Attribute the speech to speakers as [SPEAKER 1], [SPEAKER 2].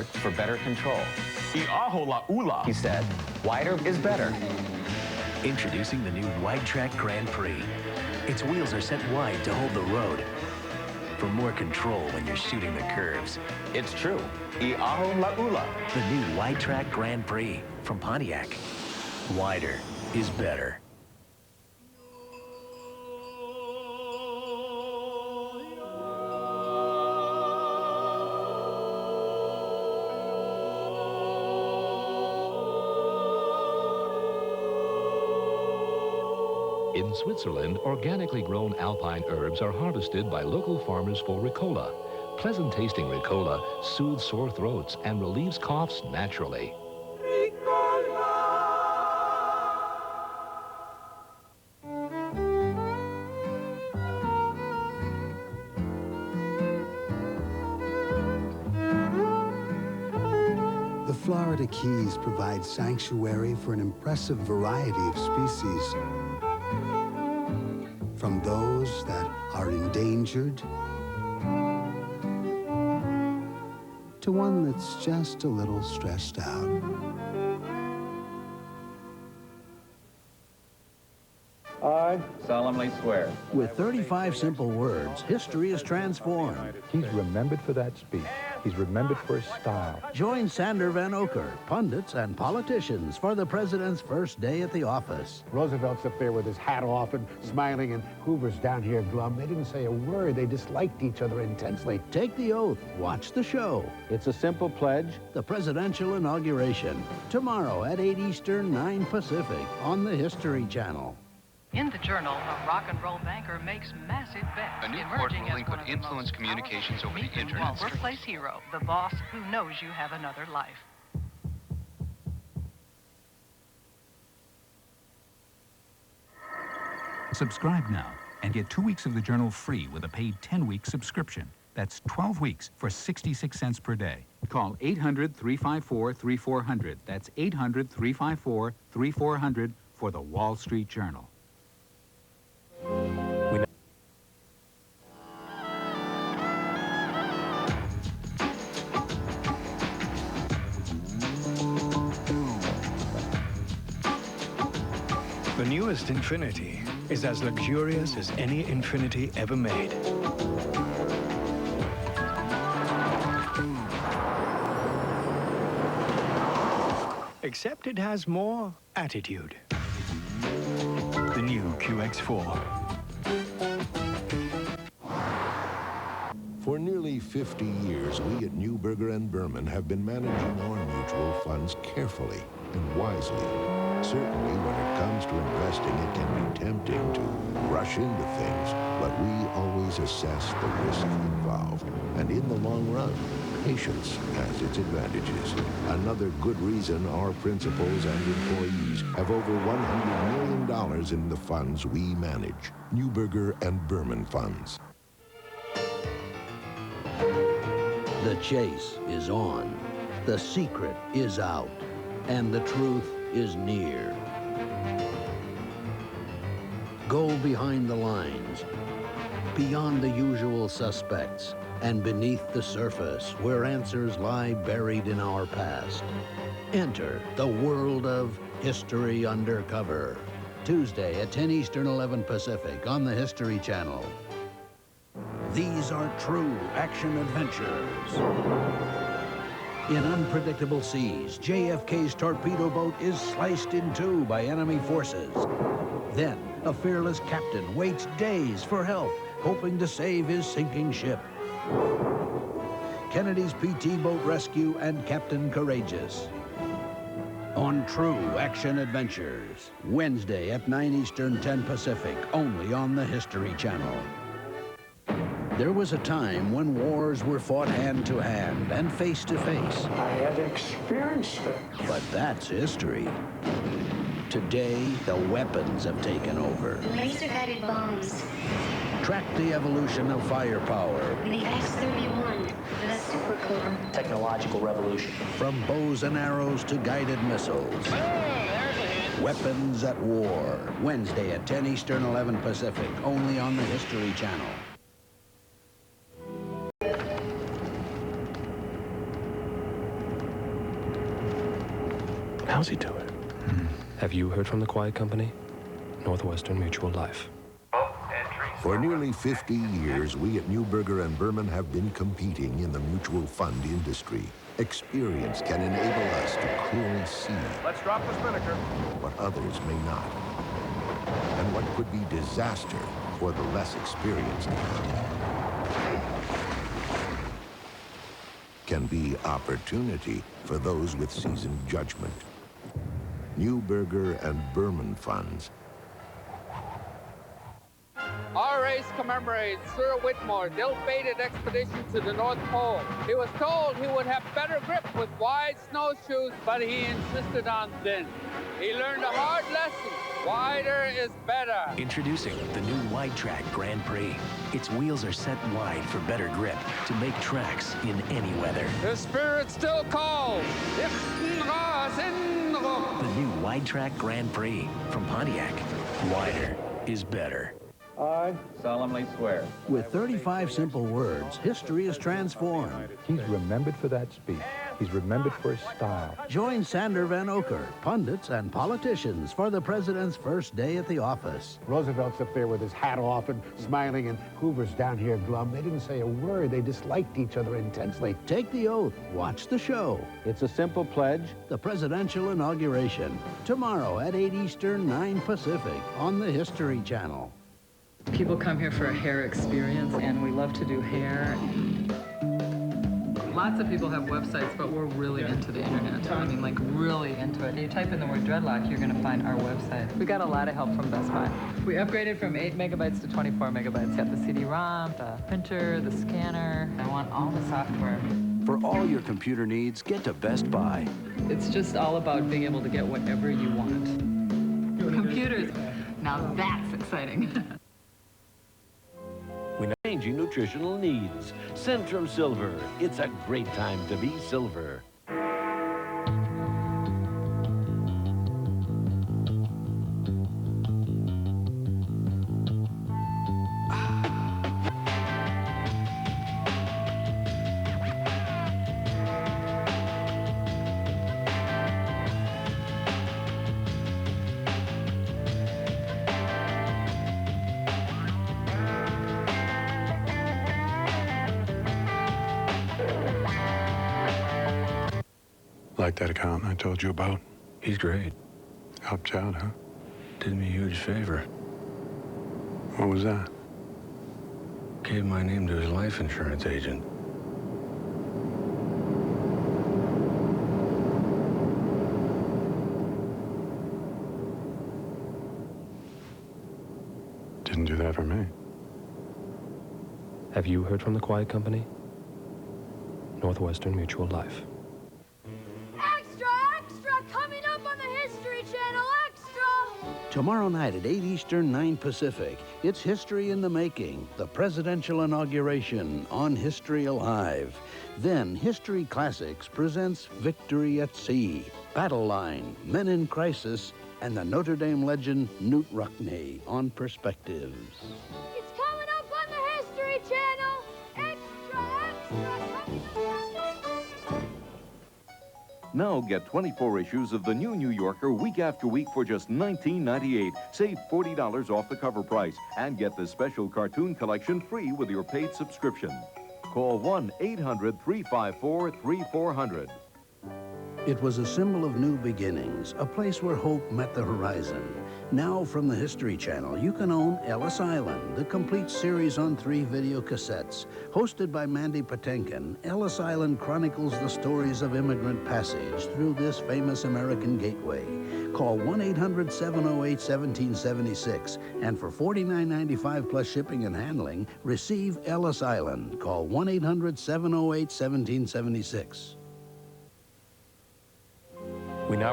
[SPEAKER 1] for better control. He said, wider is better.
[SPEAKER 2] Introducing the new Wide Track Grand Prix. Its wheels are set wide to hold the road for more control when you're shooting the curves.
[SPEAKER 1] It's true. Iaho
[SPEAKER 2] The new Wide Track Grand Prix from Pontiac. Wider is better.
[SPEAKER 3] In Switzerland, organically grown alpine herbs are harvested by local farmers for Ricola. Pleasant-tasting Ricola soothes sore throats and relieves coughs naturally.
[SPEAKER 4] The Florida Keys provide sanctuary for an impressive variety of species. From those that are endangered to one that's just a little stressed out.
[SPEAKER 1] I solemnly swear.
[SPEAKER 5] With 35 simple words, history is transformed.
[SPEAKER 6] He's remembered for that speech. He's remembered for his style.
[SPEAKER 5] Join Sander Van Oker, pundits and politicians for the president's first day at the office.
[SPEAKER 6] Roosevelt's up there with his hat off and smiling, and Hoover's down here glum. They didn't say a word. They disliked each other intensely.
[SPEAKER 5] Take the oath. Watch the show.
[SPEAKER 6] It's a simple pledge.
[SPEAKER 5] The presidential inauguration. Tomorrow at 8 Eastern, 9 Pacific on the History Channel.
[SPEAKER 7] In the Journal, a rock and roll banker makes massive bets.
[SPEAKER 8] A new court ruling could influence communications over the internet.
[SPEAKER 7] Workplace hero, the boss who knows you have another life.
[SPEAKER 9] Subscribe now and get 2 weeks of the Journal free with a paid 10-week subscription. That's 12 weeks for 66 cents per day. Call 800-354-3400. That's 800-354-3400 for the Wall Street Journal.
[SPEAKER 10] The newest Infiniti is as luxurious as any Infiniti ever made. Except it has more attitude. The new QX4.
[SPEAKER 11] For nearly 50 years, we at Neuberger and Berman have been managing our mutual funds carefully and wisely. Certainly, when it comes to investing, it can be tempting to rush into things, but we always assess the risk involved. And in the long run, patience has its advantages. Another good reason our principals and employees have over $100 million in the funds we manage. Neuberger and Berman Funds.
[SPEAKER 5] The chase is on. The secret is out. And the truth is near. Go behind the lines, beyond the usual suspects, and beneath the surface where answers lie buried in our past. Enter the world of History Undercover. Tuesday at 10 Eastern, 11 Pacific on the History Channel. These are true action adventures. In unpredictable seas, JFK's torpedo boat is sliced in two by enemy forces. Then, a fearless captain waits days for help, hoping to save his sinking ship. Kennedy's PT boat rescue and Captain Courageous. On True Action Adventures, Wednesday at 9 Eastern, 10 Pacific, only on the History Channel. There was a time when wars were fought hand-to-hand and face-to-face.
[SPEAKER 12] I had experienced it.
[SPEAKER 5] But that's history. Today, the weapons have taken over.
[SPEAKER 13] Laser-guided bombs.
[SPEAKER 5] Track the evolution of firepower.
[SPEAKER 13] The X-31, the supercore.
[SPEAKER 14] Technological revolution.
[SPEAKER 5] From bows and arrows to guided missiles. Weapons at War. Wednesday at 10 Eastern, 11 Pacific, only on the History Channel.
[SPEAKER 10] How's he doing?
[SPEAKER 14] Have you heard from the quiet company? Northwestern Mutual Life.
[SPEAKER 11] For nearly 50 years, we at Neuberger and Berman have been competing in the mutual fund industry. Experience can enable us to clearly see.
[SPEAKER 1] Let's drop the spinnaker.
[SPEAKER 11] What others may not. And what could be disaster for the less experienced can be opportunity for those with seasoned judgment. Neuberger and Berman funds.
[SPEAKER 15] Our race commemorates Sir Whitmore's ill-fated expedition to the North Pole. He was told he would have better grip with wide snowshoes, but he insisted on thin. He learned a hard lesson. Wider is better.
[SPEAKER 2] Introducing the new Wide Track Grand Prix. Its wheels are set wide for better grip to make tracks in any weather.
[SPEAKER 15] The spirit still calls.
[SPEAKER 2] The new Wide Track Grand Prix from Pontiac. Wider is better.
[SPEAKER 16] I solemnly swear.
[SPEAKER 5] With 35 simple words, history is transformed.
[SPEAKER 6] He's remembered for that speech. He's remembered for his style.
[SPEAKER 5] Join Sander Van Oker, pundits and politicians for the president's first day at the office.
[SPEAKER 6] Roosevelt's up there with his hat off and smiling, and Hoover's down here glum. They didn't say a word. They disliked each other intensely.
[SPEAKER 5] Take the oath. Watch the show.
[SPEAKER 16] It's a simple pledge.
[SPEAKER 5] The presidential inauguration. Tomorrow at 8 Eastern, 9 Pacific on the History Channel.
[SPEAKER 7] People come here for a hair experience, and we love to do hair. Lots of people have websites, but we're really into the internet. I mean, like, really into it. You type in the word dreadlock, you're going to find our website. We got a lot of help from Best Buy. We upgraded from 8 megabytes to 24 megabytes. Got the CD-ROM, the printer, the scanner. I want all the software.
[SPEAKER 2] For all your computer needs, get to Best Buy.
[SPEAKER 7] It's just all about being able to get whatever you want. Computers. Now that's exciting.
[SPEAKER 17] When changing nutritional needs, Centrum Silver. It's a great time to be silver.
[SPEAKER 10] Like that accountant I told you about?
[SPEAKER 14] He's great.
[SPEAKER 10] Helped you out, huh?
[SPEAKER 14] Did me a huge favor.
[SPEAKER 10] What was that?
[SPEAKER 14] Gave my name to his life insurance agent.
[SPEAKER 10] Didn't do that for me.
[SPEAKER 14] Have you heard from the quiet company? Northwestern Mutual Life.
[SPEAKER 5] Tomorrow night at 8 Eastern, 9 Pacific, it's History in the Making, the presidential inauguration on History Alive. Then History Classics presents Victory at Sea, Battle Line, Men in Crisis, and the Notre Dame legend Newt Rockne on Perspectives.
[SPEAKER 18] It's coming up on the History Channel. Extra, extra.
[SPEAKER 19] Now get 24 issues of the new New Yorker week after week for just $19.98. Save $40 off the cover price and get the special cartoon collection free with your paid subscription. Call 1-800-354-3400.
[SPEAKER 5] It was a symbol of new beginnings, a place where hope met the horizon. Now from the History Channel, you can own Ellis Island, the complete series on 3 video cassettes. Hosted by Mandy Patinkin, Ellis Island chronicles the stories of immigrant passage through this famous American gateway. Call 1-800-708-1776, and for $49.95 plus shipping and handling, receive Ellis Island. Call 1-800-708-1776.
[SPEAKER 14] We now